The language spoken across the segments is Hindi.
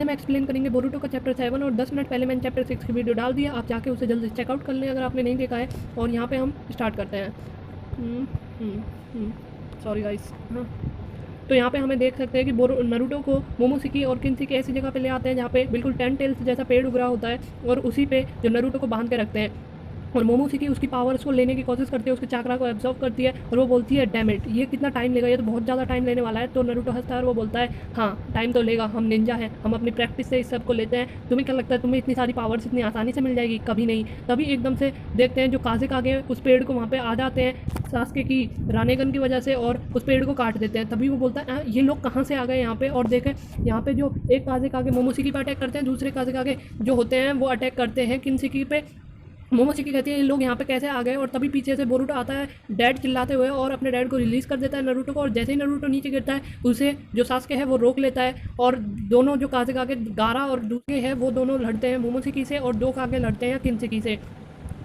हम एक्सप्लेन करेंगे बोरुटो का चैप्टर 7 और 10 मिनट पहले मैंने चैप्टर 6 की वीडियो डाल दिया, आप जाके उसे जल्दी चेकआउट कर लें अगर आपने नहीं देखा है। और यहाँ पे हम स्टार्ट करते हैं। Sorry guys. हाँ, तो यहाँ पे हमें देख सकते हैं कि नरूटो को मोमोशिकी और किन्शिकी ऐसी जगह पे ले आते हैं जहाँ पे बिल्कुल 10 टेल्स जैसा पेड़ उग रहा होता है और उसी पे जो नरूटो को बांध के रखते हैं। और मोमोशिकी उसकी पावर्स को लेने की कोशिश करती है, उसके चाकरा को एब्जॉर्व करती है और वो बोलती है डैम इट, ये कितना टाइम लेगा, ये तो बहुत ज़्यादा टाइम लेने वाला है। तो नरूटो हंसता है और वो बोलता है हाँ टाइम तो लेगा, हम निंजा हैं, हम अपनी प्रैक्टिस से इस सब को लेते हैं। तुम्हें क्या लगता है तुम्हें इतनी सारी पावर्स इतनी आसानी से मिल जाएगी? कभी नहीं। तभी एकदम से देखते हैं जो कागे उस पेड़ को वहाँ पे आ जाते हैं सास्के की रानेगन की वजह से और उस पेड़ को काट देते हैं। तभी वो बोलता है ये लोग कहाँ से आ गए यहाँ पे? और देखें यहाँ पे जो एक कागे मोमोशिकी पे अटैक करते हैं, दूसरे कागे जो होते हैं वो अटैक करते हैं किन्शिकी पे। मोमोशिकी कहती है ये लोग यहाँ पे कैसे आ गए? और तभी पीछे से बोरुटो आता है डैड चिल्लाते हुए और अपने डैड को रिलीज़ कर देता है नरूटो को। और जैसे ही नरूटो नीचे गिरता है उसे जो सास्के है वो रोक लेता है और दोनों जो कागे गारा और दूसरे है वो दोनों लड़ते हैं मोमोशिकी से और 2 कागे लड़ते हैं किन्शिकी से।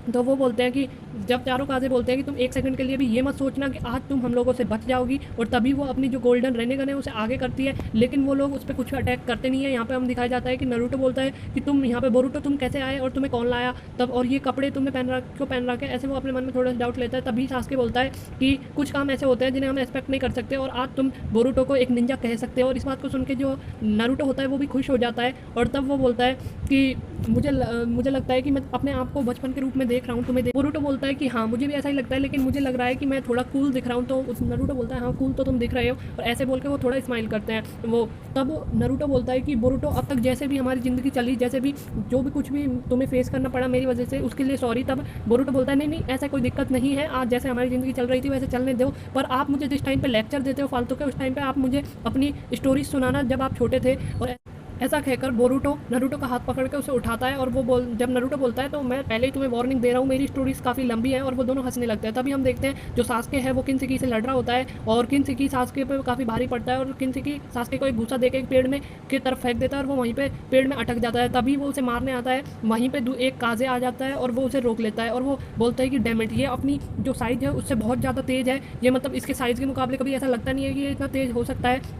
तो वो बोलते हैं कि जब चारों काजे बोलते हैं कि तुम 1 सेकंड के लिए भी ये मत सोचना कि आज तुम हम लोगों से बच जाओगी। और तभी वो अपनी जो गोल्डन रेनेगन है उसे आगे करती है, लेकिन वो लोग उस पर कुछ अटैक करते नहीं है। यहाँ पे हम दिखाया जाता है कि नरूटो बोलता है कि तुम यहाँ पे बोरुटो तुम कैसे आए और तुम्हें कौन लाया तब, और ये कपड़े तुमने पहन रखे, ऐसे वो अपने मन में थोड़ा सा डाउट लेता है। तभी सास्के बोलता है कि कुछ काम ऐसे होते हैं जिन्हें हम एक्सपेक्ट नहीं कर सकते और आज तुम बोरुटो को एक निंजा कह सकते हो। और इस बात को सुन के जो नरूटो होता है वो भी खुश हो जाता है और तब वो बोलता है कि मुझे लगता है कि मैं अपने आप को बचपन के रूप में देख रहा हूँ तुम्हें। बोरुटो बोलता है कि हाँ मुझे भी ऐसा ही लगता है, लेकिन मुझे लग रहा है कि मैं थोड़ा कूल दिख रहा हूँ। तो नरूटो बोलता है हाँ कूल तो तुम दिख रहे हो, और ऐसे बोल के वो थोड़ा स्माइल करते हैं वो। तब नरूटो बोलता है कि बोरुटो अब तक जैसे भी हमारी ज़िंदगी चली, जैसे भी जो भी कुछ भी तुम्हें फेस करना पड़ा मेरी वजह से, उसके लिए सॉरी। तब बोरुटो बोलता है नहीं ऐसा कोई दिक्कत नहीं है, आज जैसे हमारी ज़िंदगी चल रही थी वैसे चलने दो, पर आप मुझे जिस टाइम पर लेक्चर देते हो फालतू के, उस टाइम पर आप मुझे अपनी स्टोरीज सुनाना जब आप छोटे थे। और ऐसा कहकर बोरुटो नरूटो का हाथ पकड़ के उसे उठाता है और वो जब नरूटो बोलता है तो मैं पहले ही तुम्हें वार्निंग दे रहा हूँ, मेरी स्टोरीज काफ़ी लंबी है। और वो दोनों हंसने लगते हैं। तभी हम देखते हैं जो सास्के है वो किन्शिकी से लड़ रहा होता है और किन्शिकी सास्के पे काफ़ी भारी पड़ता है और किन्शिकी सास्के को एक गुस्सा देकर एक पेड़ में की तरफ फेंक देता है और वो वहीं पे पेड़ में अटक जाता है। तभी वो उसे मारने आता है, वहीं पे एक काजे आ जाता है और वो उसे रोक लेता है और वो बोलता है कि डैम इट, ये अपनी जो साइज़ है उससे बहुत ज़्यादा तेज़ है, ये मतलब इसके साइज़ के मुकाबले कभी ऐसा लगता नहीं है कि ये इतना तेज़ हो सकता है।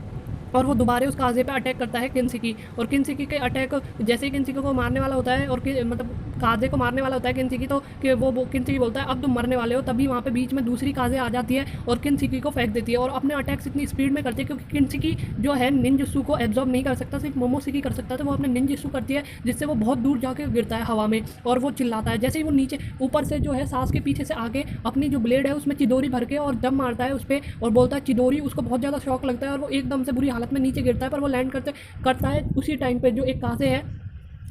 और वो दोबारा उस काजे पे अटैक करता है किन्शिकी, और किन्शिकी के अटैक जैसे ही किन्शिकी को मारने वाला होता है और मतलब काजे को मारने वाला होता है किन्शिकी, तो कि वो किन्शिकी बोलता है अब तुम मरने वाले हो। तभी वहाँ पे बीच में दूसरी काजे आ जाती है और किन्शिकी को फेंक देती है और अपने अटैक्स इतनी स्पीड में करती है क्योंकि किन्शिकी जो है निंजुत्सु को एब्जॉर्ब नहीं कर सकता, सिर्फ मोमोशिकी कर सकता है। तो वो अपने निंजुत्सु करती है जिससे वो बहुत दूर जाके गिरता है हवा में और वो चिल्लाता है। जैसे ही वो नीचे ऊपर से जो है सांस के पीछे से आगे अपनी जो ब्लेड है उसमें चिदोरी भर के और जब मारता है उस पर और बोलता है चिदोरी, उसको बहुत ज़्यादा शौक लगता है और वो एकदम से बुरी हालत में नीचे गिरता है। पर वो लैंड करता है उसी टाइम पे जो एक काजे है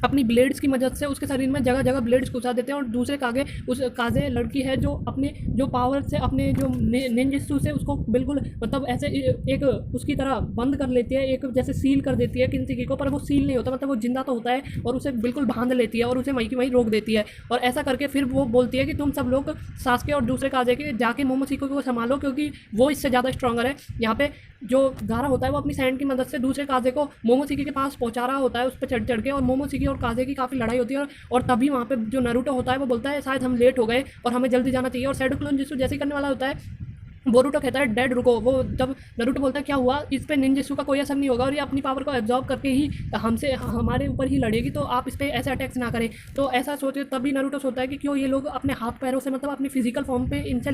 अपनी ब्लेड्स की मदद से उसके शरीर में जगह जगह ब्लेड्स घुसा देते हैं और दूसरे कागे उस काजे लड़की है जो अपने जो पावर से अपने जो निंजुत्सु से उसको बिल्कुल मतलब ऐसे एक उसकी तरह बंद कर लेती है, एक जैसे सील कर देती है किन्शिकी को। पर वो सील नहीं होता, मतलब वो जिंदा तो होता है और उसे बिल्कुल बांध लेती है और उसे वहीं की वहीं रोक देती है। और ऐसा करके फिर वो बोलती है कि तुम सब लोग सास्के और दूसरे काजे के जाके मोमोशिकी को संभालो क्योंकि वो इससे ज़्यादा स्ट्रॉन्गर है। यहाँ पे जो गारा होता है वो अपनी सैंड की मदद से दूसरे काजे को मोमोशिकी के पास पहुँचा रहा होता है उस पर चढ़ के, और मोमोशिकी और काजे की काफ़ी लड़ाई होती है। और तभी वहाँ पे जो नरूटो होता है वो बोलता है शायद हम लेट हो गए और हमें जल्दी जाना चाहिए। और शैडो क्लोन जिसको जैसे करने वाला होता है बोरुटो कहता है डैड रुको। वो जब नरूटो बोलता है क्या हुआ, इस पे निंजुत्सु का कोई असर नहीं होगा और ये अपनी पावर को एब्जॉर्ब करके ही हमारे ऊपर ही लड़ेगी, तो आप इस पर ऐसे अटैक्स ना करें। तो ऐसा सोचे तभी नरूटो सोचता है कि क्यों ये लोग अपने हाथ पैरों से मतलब अपनी फिजिकल फॉर्म पे इनसे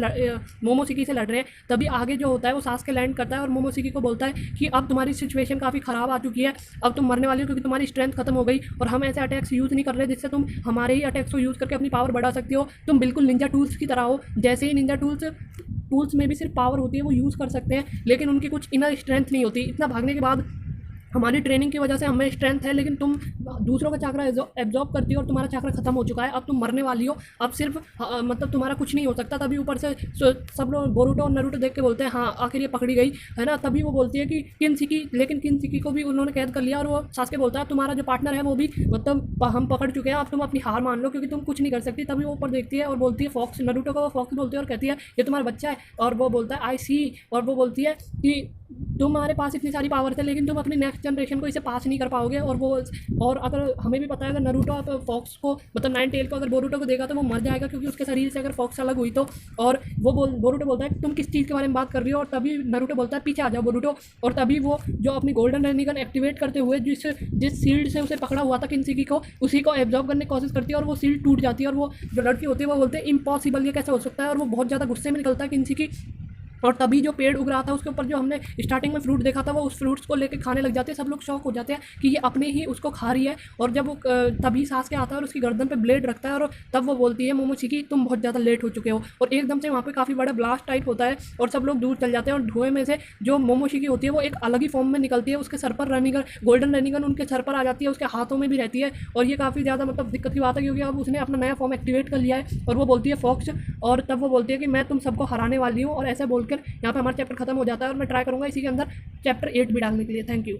मोमोशिकी से लड़ रहे हैं। तभी आगे जो होता है वो सास्के लैंड करता है और मोमोशिकी को बोलता है कि अब तुम्हारी सिचुएशन काफ़ी ख़राब आ चुकी है, अब तुम मरने वाली हो क्योंकि तुम्हारी स्ट्रेंथ खत्म हो गई और हम ऐसे अटैक्स यूज़ नहीं कर रहे जिससे तुम हमारे ही अटैक्स को यूज़ करके अपनी पावर बढ़ा सकती हो। तुम बिल्कुल निंजा टूल्स की तरह हो, जैसे ही निंजा टूल्स में भी सिर्फ पावर होती है, वो यूज़ कर सकते हैं लेकिन उनकी कुछ इनर स्ट्रेंथ नहीं होती। इतना भागने के बाद हमारी ट्रेनिंग की वजह से हमें स्ट्रेंथ है, लेकिन तुम दूसरों का चक्रा एब्जॉर्ब करती हो और तुम्हारा चक्रा खत्म हो चुका है, अब तुम मरने वाली हो, अब सिर्फ मतलब तुम्हारा कुछ नहीं हो सकता। तभी ऊपर से सब लोग बोरुटो और नरूटो देख के बोलते हैं हाँ आखिर ये पकड़ी गई है ना। तभी वो बोलती है कि किन्शिकी, लेकिन किन्शिकी को भी उन्होंने कैद कर लिया और वो सास्के बोलता है तुम्हारा जो पार्टनर है वो भी मतलब हम पकड़ चुके हैं, अब तुम अपनी हार मान लो क्योंकि तुम कुछ नहीं कर सकती। तभी वो ऊपर देखती है और बोलती है फॉक्स, नरूटो को वो फॉक्स बोलती है और कहती है ये तुम्हारा बच्चा है, और वो बोलता है आई सी, और वो बोलती है कि तुम्हारे पास इतनी सारी पावर्स है लेकिन तुम अपनी नेक्स्ट जनरेशन को इसे पास नहीं कर पाओगे। और अगर हमें भी पता है अगर नरूटो आप फॉक्स को मतलब नाइन टेल को अगर बोरूटो को देगा तो वो मर जाएगा, क्योंकि उसके शरीर से अगर फॉक्स अलग हुई तो। और बोरूटो बोलता है तुम किस चीज़ के बारे में बात कर रही हो, और तभी नरूटो बोलता है पीछे आ जाओ बोरूटो। और तभी वो जो अपनी गोल्डन रेनिगन एक्टिवेट करते हुए जिस जिस शील्ड से उसे पकड़ा हुआ था किन्सिकी को, उसी को एब्जॉर्ब करने की कोशिश करती है और वो शील्ड टूट जाती है। और वो जो लड़की होती है वो बोलते हैं इम्पॉसिबल, ये कैसे हो सकता है। और वो बहुत ज़्यादा गुस्से में निकलता है किन्सिकी। और तभी जो पेड़ उग रहा था उसके ऊपर जो हमने स्टार्टिंग में फ्रूट देखा था वो उस फ्रूट्स को लेके खाने लग जाते हैं। सब लोग शॉक हो जाते हैं कि ये अपने ही उसको खा रही है। और जब वो तभी सांस के आता है और उसकी गर्दन पे ब्लेड रखता है, और तब वो बोलती है मोमोशिकी तुम बहुत ज़्यादा लेट हो चुके हो। और एकदम से वहाँ पे काफ़ी बड़ा ब्लास्ट टाइप होता है और सब लोग दूर चल जाते हैं। और धुएं में से जो मोमोशिकी होती है वो एक अलग ही फॉर्म में निकलती है। उसके सर पर रनिगन गोल्डन रनिगन उनके सर पर आ जाती है, उसके हाथों में भी रहती है। और ये काफ़ी ज़्यादा मतलब दिक्कत की बात है, क्योंकि अब उसने अपना नया फॉर्म एक्टिवेट कर लिया है। और वो बोलती है फॉक्स, और तब वो बोलती है कि मैं तुम सबको हराने वाली हूँ। और ऐसे बोलकर यहाँ पे हमारा चैप्टर खत्म हो जाता है। और मैं ट्राई करूँगा इसी के अंदर चैप्टर 8 भी डालने के लिए। Thank you.